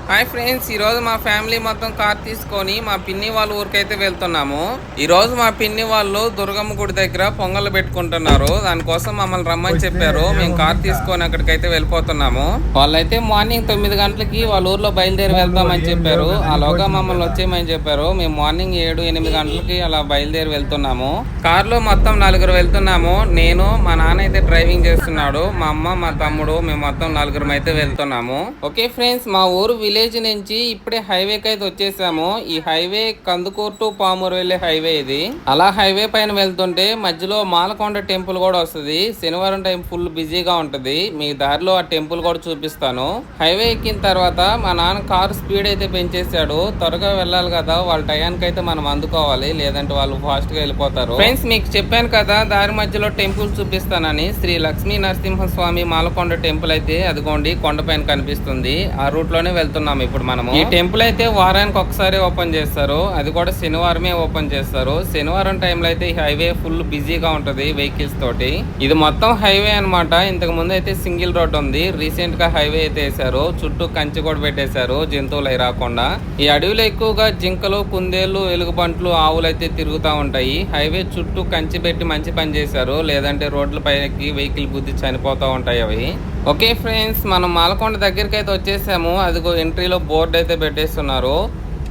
Hi friends, ఈరోజు మా family మొత్తం కార్ తీసుకొని మా పిన్ని వాళ్ళ ఊరికైతే వెళ్తున్నాము. ఈరోజు మా పిన్ని వాళ్ళు దుర్గమ్మ గుడి దగ్గర పొంగల్ పెట్టుకుంటున్నారు. దానికోసం మమ్మల్ని రమ్మని చెప్పారు. మేము కార్ తీసుకొని అక్కడికైతే వెళ్ళిపోతున్నాము. వాళ్ళైతే మార్నింగ్ 9 గంటలకి వాళ్ళ ఊర్లో బయలుదేరి వెళ్తామని చెప్పారు. ఆలోగా మమ్మల్ని వచ్చేయమని చెప్పారు. మేము మార్నింగ్ 7-8 గంటలకి అలా బయలుదేరి వెళ్తున్నాము. కార్లో మొత్తం 4 వెళ్తున్నాము. నేను, మా నాన్న అయితే డ్రైవింగ్ చేస్తున్నాడు. మా అమ్మ, మా తమ్ముడు, మేము మొత్తం 4 అయితే వెళ్తున్నాము. ఓకే ఫ్రెండ్స్, మా ఊరు విలేజ్ నుంచి ఇప్పుడే హైవేకి అయితే వచ్చేసాము. ఈ హైవే కందుకూరు టు పామూరు వెళ్లే హైవే ఇది. అలా హైవే పైన వెళ్తుంటే మధ్యలో మాలకొండ టెంపుల్ కూడా వస్తుంది. శనివారం టైం ఫుల్ బిజీగా ఉంటది. మీ దారిలో ఆ టెంపుల్ కూడా చూపిస్తాను. హైవే ఎక్కిన తర్వాత మా నాన్న కారు స్పీడ్ అయితే పెంచేశాడు. త్వరగా వెళ్ళాలి కదా, వాళ్ళ టయానికి అయితే మనం అందుకోవాలి, లేదంటే వాళ్ళు ఫాస్ట్ గా వెళ్ళిపోతారు. ఫ్రెండ్స్, మీకు చెప్పాను కదా దారి మధ్యలో టెంపుల్ చూపిస్తానని. శ్రీ లక్ష్మీ నరసింహస్వామి మాలకొండ టెంపుల్ అయితే అదిగోండి కొండపైన కనిపిస్తుంది. ఆ రూట్ లోనే వెళ్తున్నాం ఇప్పుడు మనము. ఈ టెంపుల్ అయితే వారానికి ఒకసారి ఓపెన్ చేస్తారు. అది కూడా శనివారమే ఓపెన్ చేస్తారు. శనివారం టైంలో అయితే ఈ హైవే ఫుల్ బిజీగా ఉంటది వెహికల్స్ తోటి. ఇది మొత్తం హైవే అనమాట. ఇంతకు ముందు అయితే సింగిల్ రోడ్ ఉంది. రీసెంట్ గా హైవే అయితే వేసారు. చుట్టూ కంచె కూడా పెట్టేశారు జంతువులు అయి రాకుండా. ఈ అడవిలో ఎక్కువగా జింకలు, కుందేళ్లు, ఎలుగుబంట్లు, ఆవులు అయితే తిరుగుతూ ఉంటాయి. హైవే చుట్టూ కంచె పెట్టి మంచి పని చేశారు. లేదంటే రోడ్ల పైకి వెహికల్ బుద్ధి చనిపోతూ ఉంటాయి అవి. ఓకే ఫ్రెండ్స్, మనం మాలకొండ దగ్గరికి అయితే వచ్చేసాము. అదిగో ఎంట్రీలో బోర్డు అయితే పెట్టేస్తున్నారు.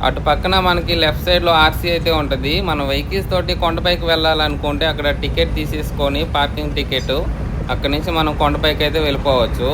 అటు పక్కన మనకి లెఫ్ట్ సైడ్ లో ఆర్సీ అయితే ఉంటది. మనం వెహికల్స్ తోటి కొండపైకి వెళ్ళాలనుకుంటే అక్కడ టికెట్ తీసేసుకొని, పార్కింగ్ టికెట్, అక్కడి నుంచి మనం కొండపైకి అయితే వెళ్ళిపోవచ్చు.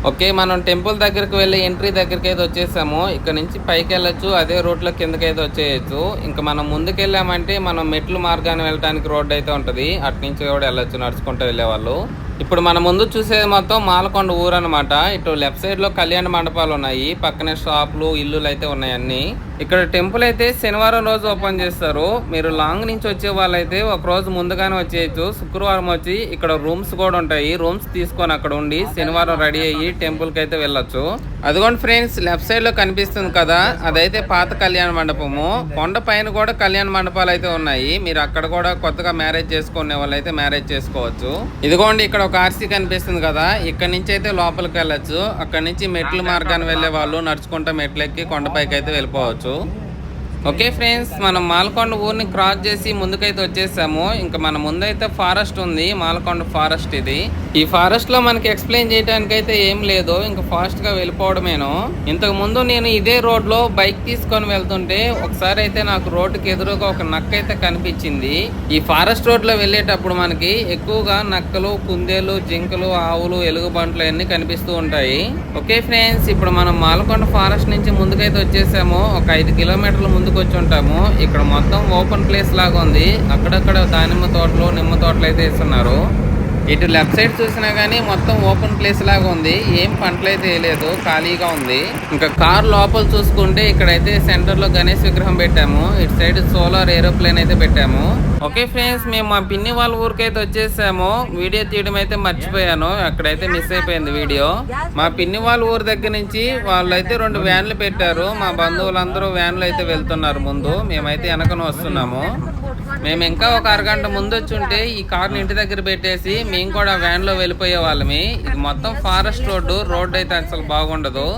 ఓకే, మనం టెంపుల్ దగ్గరికి వెళ్ళి ఎంట్రీ దగ్గరికి అయితే వచ్చేసాము. ఇక్కడ నుంచి పైకి వెళ్ళొచ్చు, అదే రూట్లో కిందకి అయితే వచ్చేయచ్చు. ఇంకా మనం ముందుకు వెళ్ళామంటే మనం మెట్లు మార్గాన్ని వెళ్ళడానికి రోడ్డు అయితే ఉంటది. అటు నుంచి కూడా వెళ్ళొచ్చు నడుచుకుంటూ వెళ్ళేవాళ్ళు. ఇప్పుడు మన ముందు చూసేది మొత్తం మాలకొండ ఊరు అనమాట. ఇటు లెఫ్ట్ సైడ్ లో కళ్యాణ మండపాలు ఉన్నాయి. పక్కనే షాపులు, ఇల్లులు అయితే ఉన్నాయి అన్ని. ఇక్కడ టెంపుల్ అయితే శనివారం రోజు ఓపెన్ చేస్తారు. మీరు లాంగ్ నుంచి వచ్చే వాళ్ళైతే ఒక రోజు ముందుగానే వచ్చేయచ్చు. శుక్రవారం వచ్చి ఇక్కడ రూమ్స్ కూడా ఉంటాయి. రూమ్స్ తీసుకొని అక్కడ ఉండి శనివారం రెడీ అయ్యి టెంపుల్ కి అయితే వెళ్ళొచ్చు. అదిగోండి ఫ్రెండ్స్, లెఫ్ట్ సైడ్ లో కనిపిస్తుంది కదా, అదైతే పాత కళ్యాణ మండపము. కొండ పైన కూడా కళ్యాణ మండపాలు అయితే ఉన్నాయి. మీరు అక్కడ కూడా కొత్తగా మ్యారేజ్ చేసుకునే వాళ్ళు అయితే మ్యారేజ్ చేసుకోవచ్చు. ఇదిగోండి ఇక్కడ ఒక ఆర్సీ కనిపిస్తుంది కదా, ఇక్కడ నుంచి అయితే లోపలికి వెళ్ళొచ్చు. అక్కడ నుంచి మెట్ల మార్గాన్ని వెళ్లే వాళ్ళు నడుచుకుంటా మెట్లెక్కి కొండపైకి అయితే వెళ్ళిపోవచ్చు. ఓకే ఫ్రెండ్స్, మనం మాలకొండ ఊరిని క్రాస్ చేసి ముందుకైతే వచ్చేసాము. ఇంకా మన ముందైతే ఫారెస్ట్ ఉంది, మాలకొండ ఫారెస్ట్ ఇది. ఈ ఫారెస్ట్ లో మనకి ఎక్స్ప్లెయిన్ చేయడానికి అయితే ఏం లేదు, ఇంకా ఫాస్ట్ గా వెళ్ళిపోవడమేను. ఇంతకు ముందు నేను ఇదే రోడ్ లో బైక్ తీసుకొని వెళ్తుంటే ఒకసారి అయితే నాకు రోడ్డుకి ఎదురుగా ఒక నక్క అయితే కనిపించింది. ఈ ఫారెస్ట్ రోడ్ లో వెళ్ళేటప్పుడు మనకి ఎక్కువగా నక్కలు, కుందేలు, జింకలు, ఆవులు, ఎలుగుబంట్లు అన్ని కనిపిస్తూ ఉంటాయి. ఓకే ఫ్రెండ్స్, ఇప్పుడు మనం మాలకొండ ఫారెస్ట్ నుంచి ముందుకైతే వచ్చేసాము. ఒక 5 కిలోమీటర్ల ముందు వచ్చి ఉంటాము. ఇక్కడ మొత్తం ఓపెన్ ప్లేస్ లాగా ఉంది. అక్కడక్కడ దానిమ్మ తోటలు, నిమ్మ తోటలు అయితే వేస్తున్నారు. ఇటు లెఫ్ట్ సైడ్ చూసినా గానీ మొత్తం ఓపెన్ ప్లేస్ లాగా ఉంది. ఏం పంటలు అయితే వేయలేదు, ఖాళీగా ఉంది. ఇంకా కార్ లోపల చూసుకుంటే ఇక్కడైతే సెంటర్ లో గణేష్ విగ్రహం పెట్టాము. ఇటు సైడ్ సోలార్ ఏరోప్లేన్ అయితే పెట్టాము. ఓకే ఫ్రెండ్స్, మేము మా పిన్ని వాళ్ళ ఊరికైతే వచ్చేసాము. వీడియో తీయడం అయితే మర్చిపోయాను, అక్కడైతే మిస్ అయిపోయింది వీడియో. మా పిన్ని వాళ్ళ ఊరు దగ్గర నుంచి వాళ్ళైతే 2 వ్యాన్లు పెట్టారు. మా బంధువులందరూ వ్యాన్లు అయితే వెళ్తున్నారు ముందు, మేమైతే వెనకన వస్తున్నాము. మేము ఇంకా ఒక అరగంట ముందు వచ్చి ఉంటే ఈ కార్ని ఇంటి దగ్గర పెట్టేసి మేము కూడా వ్యాన్ లో వెళ్ళిపోయే వాళ్ళమి. ఇది మొత్తం ఫారెస్ట్ రోడ్డు అయితే అసలు బాగుండదు.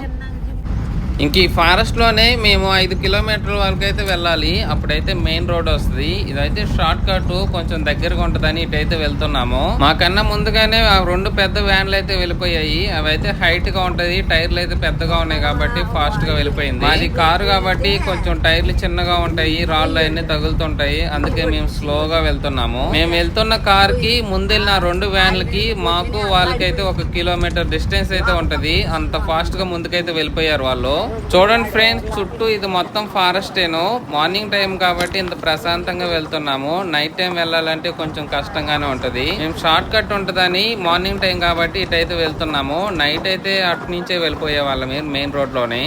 ఇంక ఈ ఫారెస్ట్ లోనే మేము 5 కిలోమీటర్ల వరకు అయితే వెళ్ళాలి. అప్పుడైతే మెయిన్ రోడ్ వస్తుంది. ఇదైతే షార్ట్ కట్, కొంచెం దగ్గరగా ఉంటదని ఇటైతే వెళ్తున్నాము. మాకన్నా ముందుగానే ఆ 2 పెద్ద వ్యాన్లు అయితే వెళ్ళిపోయాయి. అవి అయితే హైట్ గా ఉంటది, టైర్లు అయితే పెద్దగా ఉన్నాయి కాబట్టి ఫాస్ట్ గా వెళ్ళిపోయింది. మాది కారు కాబట్టి కొంచెం టైర్లు చిన్నగా ఉంటాయి, రాళ్ళు అన్ని తగులుతుంటాయి, అందుకే మేము స్లోగా వెళ్తున్నాము. మేము వెళ్తున్న కార్ కి ముందెళ్ళిన 2 వ్యాన్లకి మాకు వాళ్ళకైతే 1 కిలోమీటర్ డిస్టెన్స్ అయితే ఉంటది. అంత ఫాస్ట్ గా ముందుకైతే వెళ్ళిపోయారు వాళ్ళు. చూడండి ఫ్రెండ్స్, చుట్టూ ఇది మొత్తం ఫారెస్టేను. మార్నింగ్ టైం కాబట్టి ఇంత ప్రశాంతంగా వెళ్తున్నాము. నైట్ టైం వెళ్ళాలంటే కొంచెం కష్టంగానే ఉంటది. మేము షార్ట్ కట్ ఉంటదని మార్నింగ్ టైం కాబట్టి ఇటైతే వెళ్తున్నాము. నైట్ అయితే అటు నుంచే వెళ్ళిపోయే వాళ్ళం మెయిన్ రోడ్ లోనే.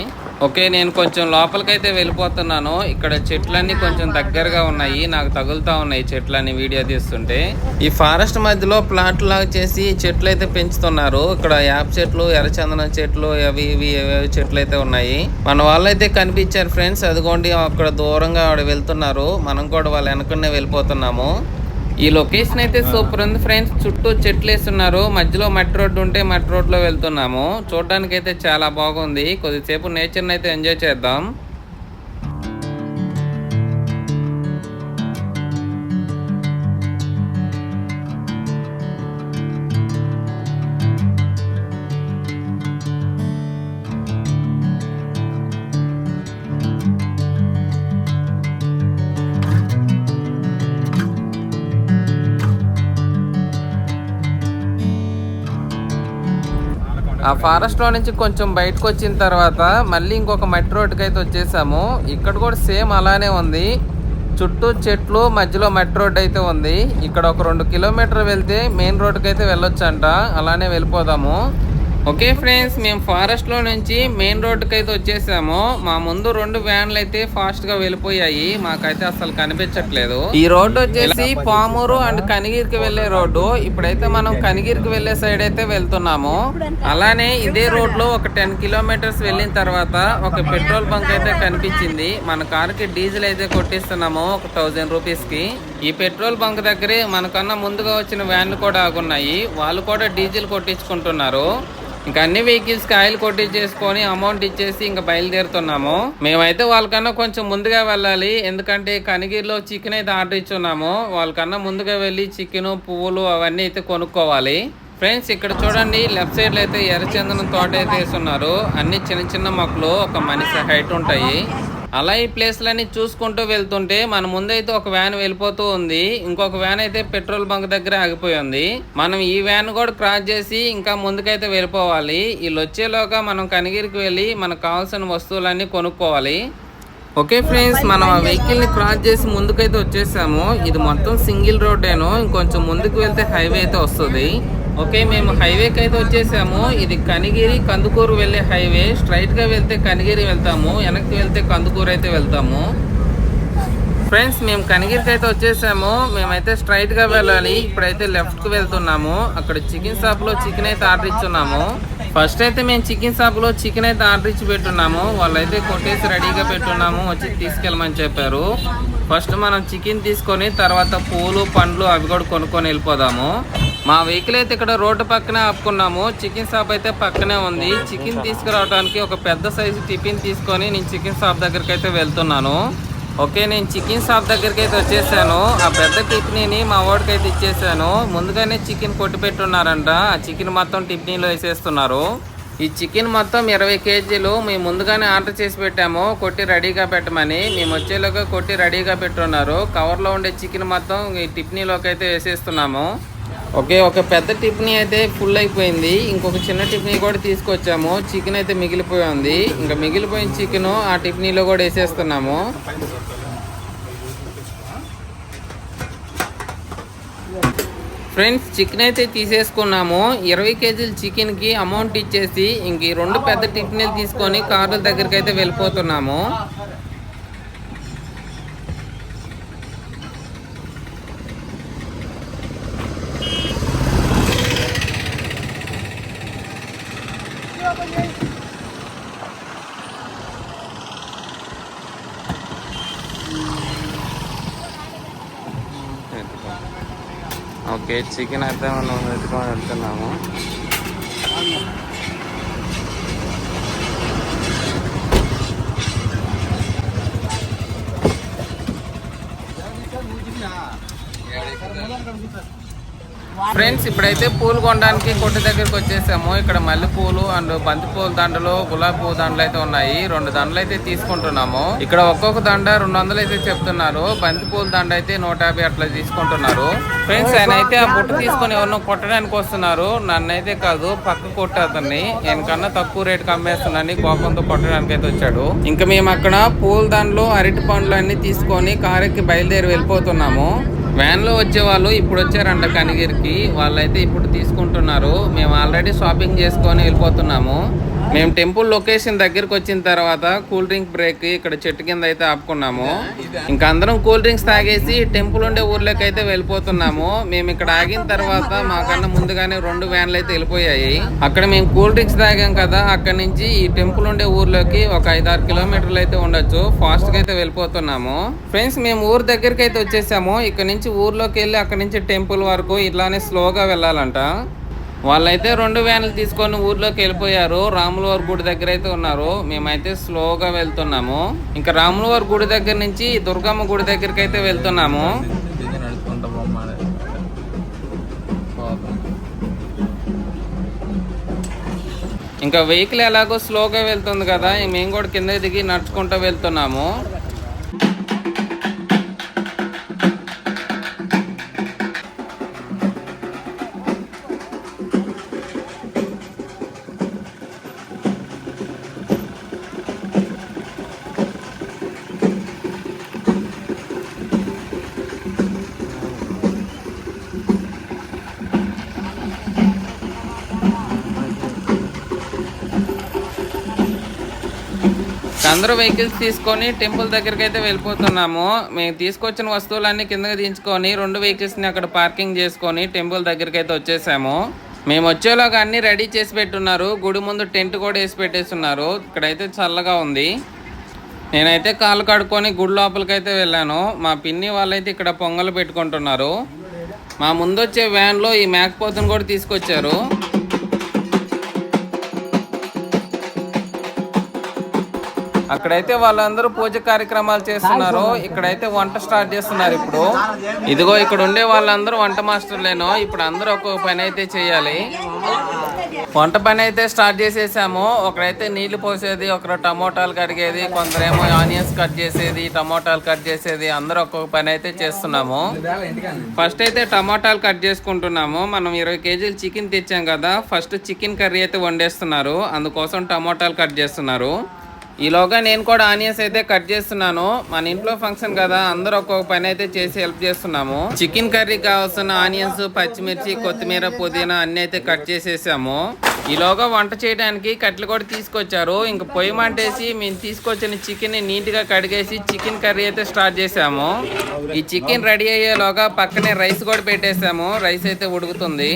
ఓకే, నేను కొంచెం లోపలికైతే వెళ్ళిపోతున్నాను. ఇక్కడ చెట్లన్నీ కొంచెం దగ్గరగా ఉన్నాయి, నాకు తగులుతా ఉన్నాయి చెట్లన్నీ వీడియో తీస్తుంటే. ఈ ఫారెస్ట్ మధ్యలో ప్లాట్ లాగా చేసి చెట్లు అయితే పెంచుతున్నారు. ఇక్కడ యాప్ చెట్లు, ఎర్రచందనం చెట్లు, అవి ఇవి చెట్లు అయితే ఉన్నాయి. మన వాళ్ళైతే కనిపించారు ఫ్రెండ్స్, అదిగోండి అక్కడ దూరంగా వెళ్తున్నారు. మనం కూడా వాళ్ళ వెనకనే వెళ్ళిపోతున్నాము. ఈ లొకేషన్ అయితే సూపర్ ఉంది ఫ్రెండ్స్. చుట్టూ చెట్లు వేస్తున్నారు, మధ్యలో మట్టి రోడ్డు ఉంటే మట్టి రోడ్లో వెళ్తున్నాము. చూడడానికి అయితే చాలా బాగుంది. కొద్దిసేపు నేచర్ని అయితే ఎంజాయ్ చేద్దాం. ఆ ఫారెస్ట్ లో నుంచి కొంచెం బయటకు వచ్చిన తర్వాత మళ్ళీ ఇంకొక మట్టి రోడ్డుకి అయితే వచ్చేసాము. ఇక్కడ కూడా సేమ్ అలానే ఉంది, చుట్టూ చెట్లు మధ్యలో మట్టి రోడ్డు అయితే ఉంది. ఇక్కడ ఒక 2 కిలోమీటర్లు వెళ్తే మెయిన్ రోడ్డుకి అయితే వెళ్ళొచ్చంట. అలానే వెళ్ళిపోదాము. ఓకే ఫ్రెండ్స్, మేము ఫారెస్ట్ లో నుంచి మెయిన్ రోడ్డుకి అయితే వచ్చేసాము. మా ముందు 2 వ్యాన్లు అయితే ఫాస్ట్ గా వెళ్ళిపోయాయి, మాకైతే అసలు కనిపించట్లేదు. ఈ రోడ్డు వచ్చేసి పామూరు అండ్ కనిగిరికి వెళ్లే రోడ్డు. ఇప్పుడైతే మనం కనిగిరికి వెళ్లే సైడ్ అయితే వెళ్తున్నాము. అలానే ఇదే రోడ్ లో ఒక 10 కిలోమీటర్స్ వెళ్ళిన తర్వాత ఒక పెట్రోల్ బంక్ అయితే కనిపించింది. మన కార్ కి డీజిల్ అయితే కొట్టిస్తున్నాము ఒక 1000 రూపీస్ కి. ఈ పెట్రోల్ బంక్ దగ్గరే మనకన్నా ముందుగా వచ్చిన వ్యాన్లు కూడా ఆగున్నాయి, వాళ్ళు కూడా డీజిల్ కొట్టించుకుంటున్నారు. ఇంకా అన్ని వెహికల్స్ కి ఆయిల్ కొట్టించేసుకొని అమౌంట్ ఇచ్చేసి ఇంకా బయలుదేరుతున్నాము. మేమైతే వాళ్ళకన్నా కొంచెం ముందుగా వెళ్ళాలి, ఎందుకంటే కనిగిరిలో చికెన్ అయితే ఆర్డర్ ఇచ్చున్నాము. వాళ్ళకన్నా ముందుగా వెళ్ళి చికెన్, పువ్వులు అవన్నీ అయితే కొనుక్కోవాలి. ఫ్రెండ్స్ ఇక్కడ చూడండి, లెఫ్ట్ సైడ్ లో అయితే ఎర్రచందనం తోట అయితే వేస్తున్నారు. అన్ని చిన్న చిన్న మొక్కలు ఒక మనిషి హైట్ ఉంటాయి. అలా ఈ ప్లేస్లన్నీ చూసుకుంటూ వెళ్తుంటే మన ముందైతే ఒక వ్యాన్ వెళ్ళిపోతూ ఉంది, ఇంకొక వ్యాన్ అయితే పెట్రోల్ బంక్ దగ్గర ఆగిపోయింది. మనం ఈ వ్యాన్ కూడా క్రాస్ చేసి ఇంకా ముందుకైతే వెళ్ళిపోవాలి. వీళ్ళు వచ్చేలోగా మనం కనిగిరికి వెళ్ళి మనకు కావాల్సిన వస్తువులన్నీ కొనుక్కోవాలి. ఓకే ఫ్రెండ్స్, మనం ఆ వెహికల్ ని క్రాస్ చేసి ముందుకైతే వచ్చేసాము. ఇది మొత్తం సింగిల్ రోడ్డేను, ఇంకొంచెం ముందుకు వెళ్తే హైవే అయితే వస్తుంది. ఓకే, మేము హైవేకి అయితే వచ్చేసాము. ఇది కనిగిరి కందుకూరు వెళ్ళే హైవే. స్ట్రైట్ గా వెళ్తే కనిగిరి వెళ్తాము, వెనక్కి వెళ్తే కందుకూరు అయితే వెళ్తాము. ఫ్రెండ్స్ మేము కనిగిరికి అయితే వచ్చేసాము. మేమైతే స్ట్రైట్ గా వెళ్ళాలి. ఇప్పుడైతే లెఫ్ట్ కు వెళ్తున్నాము. అక్కడ చికెన్ షాప్ లో చికెన్ అయితే ఆర్డర్ ఇచ్చున్నాము. ఫస్ట్ అయితే మేము చికెన్ షాప్ లో చికెన్ అయితే ఆర్డర్ ఇచ్చి పెట్టున్నాము. వాళ్ళైతే కొట్టేసి రెడీగా పెట్టున్నాము, వచ్చి తీసుకెళ్ళమని చెప్పారు. ఫస్ట్ మనం చికెన్ తీసుకొని తర్వాత పూలు, పండ్లు అవి కూడా కొనుక్కొని వెళ్ళిపోదాము. మా వెహికల్ అయితే ఇక్కడ రోడ్డు పక్కనే ఆపుకున్నాము. చికెన్ షాప్ అయితే పక్కనే ఉంది. చికెన్ తీసుకురావడానికి ఒక పెద్ద సైజు టిఫిన్ తీసుకొని నేను చికెన్ షాప్ దగ్గరికి అయితే వెళ్తున్నాను. ఓకే, నేను చికెన్ షాప్ దగ్గరికి అయితే వచ్చేసాను. ఆ పెద్ద టిఫినీని మా వాడికి అయితే ఇచ్చేసాను. ముందుగానే చికెన్ కొట్టి పెట్టున్నారంట, ఆ చికెన్ మొత్తం టిఫినీలో వేసేస్తున్నారు. ఈ చికెన్ మొత్తం 20 కేజీలు మేము ముందుగానే ఆర్డర్ చేసి పెట్టాము, కొట్టి రెడీగా పెట్టమని. మేము వచ్చేలోగా కొట్టి రెడీగా పెట్టున్నారు. కవర్లో ఉండే చికెన్ మొత్తం ఈ టిఫినీలోకి అయితే వేసేస్తున్నాము. ఓకే, ఒక పెద్ద టిఫినీ అయితే ఫుల్ అయిపోయింది. ఇంకొక చిన్న టిఫినీ కూడా తీసుకొచ్చాము. చికెన్ అయితే మిగిలిపోయింది. ఇంకా మిగిలిపోయిన చికెన్ ఆ టిఫినీలో కూడా వేసేస్తున్నాము. ఫ్రెండ్స్ చికెన్ అయితే తీసేసుకున్నాము. 20 కేజీల చికెన్ కి అమౌంట్ ఇచ్చేసి ఇంక ఈ 2 పెద్ద టిఫినీలు తీసుకొని కార్ల దగ్గరికి అయితే వెళ్ళిపోతున్నాము. ఓకే, చికెన్ అయితే మనం వెతుకొని వెళ్తున్నాము. ఫ్రెండ్స్ ఇప్పుడైతే పూలు కొనడానికి కొట్టు దగ్గరికి వచ్చేసాము. ఇక్కడ మల్లె పూలు అండ్ బంతి పూల దండలు, గులాబీ పూల దండలు అయితే ఉన్నాయి. 2 దండలు అయితే తీసుకుంటున్నాము. ఇక్కడ ఒక్కొక్క దండ 200 అయితే చెప్తున్నారు. బంతి పూల దండ అయితే 150 అట్లా తీసుకుంటున్నారు. ఫ్రెండ్స్ ఆయన అయితే ఆ బుట్ట తీసుకొని ఎవరినో కొట్టడానికి వస్తున్నారు. నన్నైతే కాదు, పక్క కొట్టు అతన్ని. నేనకన్నా తక్కువ రేటుకి అమ్మేస్తున్నాను కోపంతో కొట్టడానికి అయితే వచ్చాడు. ఇంకా మేము అక్కడ పూల దండలు, అరటి పండ్లు అన్ని తీసుకొని కారెక్కి బయలుదేరి వెళ్ళిపోతున్నాము. వ్యాన్ లో వచ్చే వాళ్ళు ఇప్పుడు వచ్చారంట కనిగిరికి. వాళ్ళైతే ఇప్పుడు తీసుకుంటున్నారు. మేము ఆల్రెడీ షాపింగ్ చేసుకొని వెళ్ళిపోతున్నాము. మేము టెంపుల్ లొకేషన్ దగ్గరికి వచ్చిన తర్వాత కూల్ డ్రింక్ బ్రేక్ ఇక్కడ చెట్టు కింద అయితే ఆపుకున్నాము. ఇంకా అందరం కూల్ డ్రింక్స్ తాగేసి టెంపుల్ ఉండే ఊర్లోకి అయితే వెళ్ళిపోతున్నాము. మేము ఇక్కడ ఆగిన తర్వాత మాకన్నా ముందుగానే 2 వ్యాన్లు అయితే వెళ్ళిపోయాయి. అక్కడ మేము కూల్ డ్రింక్స్ తాగాం కదా, అక్కడ నుంచి ఈ టెంపుల్ ఉండే ఊర్లోకి ఒక 5-6 కిలోమీటర్లు అయితే ఉండొచ్చు. ఫాస్ట్ గా అయితే వెళ్ళిపోతున్నాము. ఫ్రెండ్స్ మేము ఊరు దగ్గరికి అయితే వచ్చేసాము. ఇక్కడ నుంచి ఊర్లోకి వెళ్ళి అక్కడ నుంచి టెంపుల్ వరకు ఇట్లానే స్లోగా వెళ్ళాలంట. వాళ్ళైతే 2 వ్యాన్లు తీసుకొని ఊర్లోకి వెళ్ళిపోయారు. రాములవారి గుడి దగ్గర అయితే ఉన్నారు. మేమైతే స్లోగా వెళ్తున్నాము. ఇంకా రాములవారి గుడి దగ్గర నుంచి దుర్గమ్మ గుడి దగ్గరికి అయితే వెళ్తున్నాము. ఇంకా వెహికల్ ఎలాగో స్లోగా వెళ్తుంది కదా, మేము కూడా కింద దిగి నడుచుకుంటూ వెళ్తున్నాము. అందరూ వెహికల్స్ తీసుకొని టెంపుల్ దగ్గరికి అయితే వెళ్ళిపోతున్నాము. మేము తీసుకొచ్చిన వస్తువులన్నీ కిందకి దించుకొని 2 వెహికల్స్ని అక్కడ పార్కింగ్ చేసుకొని టెంపుల్ దగ్గరికి అయితే వచ్చేసాము. మేము వచ్చేలాగా అన్ని రెడీ చేసి పెట్టున్నారు. గుడి ముందు టెంట్ కూడా వేసి పెట్టేస్తున్నారు. ఇక్కడైతే చల్లగా ఉంది. నేనైతే కాళ్ళు కడుక్కొని గుడి లోపలికి అయితే వెళ్ళాను. మా పిన్ని వాళ్ళైతే ఇక్కడ పొంగలు పెట్టుకుంటున్నారు. మా ముందు వచ్చే వ్యాన్లో ఈ మేకపోతును కూడా తీసుకొచ్చారు. అక్కడైతే వాళ్ళందరూ పూజ కార్యక్రమాలు చేస్తున్నారు. ఇక్కడైతే వంట స్టార్ట్ చేస్తున్నారు. ఇప్పుడు ఇదిగో ఇక్కడ ఉండే వాళ్ళందరూ వంట మాస్టర్లేనో. ఇప్పుడు అందరూ ఒక్కొక్క పని అయితే చేయాలి. వంట పని అయితే స్టార్ట్ చేసేసాము. ఒకరైతే నీళ్లు పోసేది, ఒకరు టమోటాలు కడిగేది, కొందరేమో ఆనియన్స్ కట్ చేసేది, టమోటాలు కట్ చేసేది, అందరూ ఒక్కొక్క పని అయితే చేస్తున్నాము. ఫస్ట్ అయితే టమోటాలు కట్ చేసుకుంటున్నాము. మనం 20 కేజీలు చికెన్ తెచ్చాం కదా, ఫస్ట్ చికెన్ కర్రీ అయితే వండేస్తున్నారు. అందుకోసం టమోటాలు కట్ చేస్తున్నారు. ఈలోగా నేను కూడా ఆనియన్స్ అయితే కట్ చేస్తున్నాను. మన ఇంట్లో ఫంక్షన్ కదా, అందరూ ఒక్కొక్క పని అయితే చేసి హెల్ప్ చేస్తున్నాము. చికెన్ కర్రీకి కావాల్సిన ఆనియన్స్, పచ్చిమిర్చి, కొత్తిమీర, పుదీనా అన్ని అయితే కట్ చేసేసాము. ఈలోగా వంట చేయడానికి కట్టెలు కూడా తీసుకొచ్చారు. ఇంక పొయ్యి మంటేసి మేము తీసుకొచ్చిన చికెన్ ని నీట్ గా కడిగేసి చికెన్ కర్రీ అయితే స్టార్ట్ చేసాము. ఈ చికెన్ రెడీ అయ్యేలోగా పక్కనే రైస్ కూడా పెట్టేసాము. రైస్ అయితే ఉడుకుతుంది.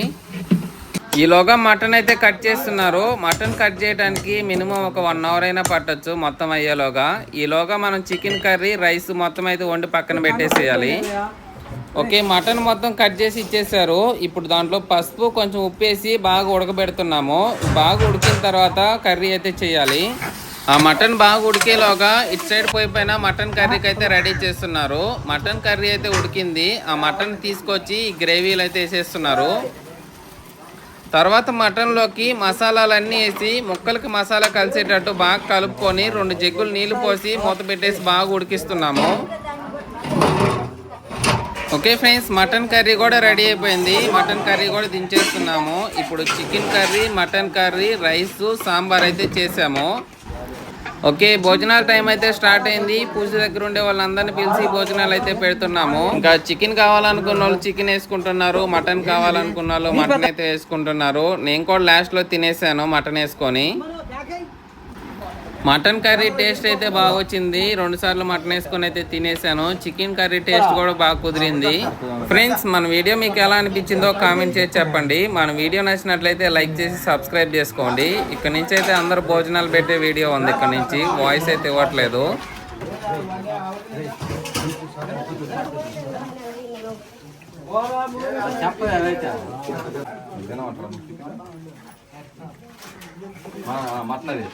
ఈలోగా మటన్ అయితే కట్ చేస్తున్నారు. మటన్ కట్ చేయడానికి మినిమం ఒక 1 అవర్ అయినా పట్టొచ్చు మొత్తం అయ్యేలోగా. ఈలోగా మనం చికెన్ కర్రీ, రైస్ మొత్తం అయితే వండి పక్కన పెట్టేసేయాలి. ఓకే, మటన్ మొత్తం కట్ చేసి ఇచ్చేసారు. ఇప్పుడు దాంట్లో పసుపు, కొంచెం ఉప్పేసి బాగా ఉడకబెడుతున్నాము. బాగా ఉడికిన తర్వాత కర్రీ అయితే చేయాలి. ఆ మటన్ బాగా ఉడికేలోగా ఇటు సైడ్ పోయి పైన మటన్ కర్రీకి అయితే రెడీ చేస్తున్నారు. మటన్ కర్రీ అయితే ఉడికింది. ఆ మటన్ తీసుకొచ్చి గ్రేవీలు అయితే వేసేస్తున్నారు. తర్వాత మటన్లోకి మసాలాలన్నీ వేసి ముక్కలకి మసాలా కలిసేటట్టు బాగా కలుపుకొని 2 జగ్గులు నీళ్లు పోసి మూత పెట్టేసి బాగా ఉడికిస్తున్నాము. ఓకే ఫ్రెండ్స్, మటన్ కర్రీ కూడా రెడీ అయిపోయింది. మటన్ కర్రీ కూడా దించేస్తున్నాము. ఇప్పుడు chicken curry, mutton curry, rice, sambar అయితే చేసాము. ఓకే, భోజనాల టైం అయితే స్టార్ట్ అయింది. పూజ దగ్గర ఉండే వాళ్ళందరినీ పిలిచి భోజనాలు అయితే పెడుతున్నాము. ఇంకా చికెన్ కావాలనుకున్న వాళ్ళు చికెన్ వేసుకుంటున్నారు, మటన్ కావాలనుకున్న వాళ్ళు మటన్ అయితే వేసుకుంటున్నారు. నేను కూడా లాస్ట్ లో తినేసాను మటన్ వేసుకొని. మటన్ కర్రీ టేస్ట్ అయితే బాగా వచ్చింది. 2 సార్లు మటన్ వేసుకొని అయితే తినేసాను. చికెన్ కర్రీ టేస్ట్ కూడా బాగా కుదిరింది. ఫ్రెండ్స్, మన వీడియో మీకు ఎలా అనిపించిందో కామెంట్ చేసి చెప్పండి. మన వీడియో నచ్చినట్లయితే లైక్ చేసి సబ్స్క్రైబ్ చేసుకోండి. ఇక్కడ నుంచి అయితే అందరూ భోజనాలు పెట్టే వీడియో ఉంది. ఇక్కడ నుంచి వాయిస్ అయితే ఇవ్వట్లేదు. మాట్లాడి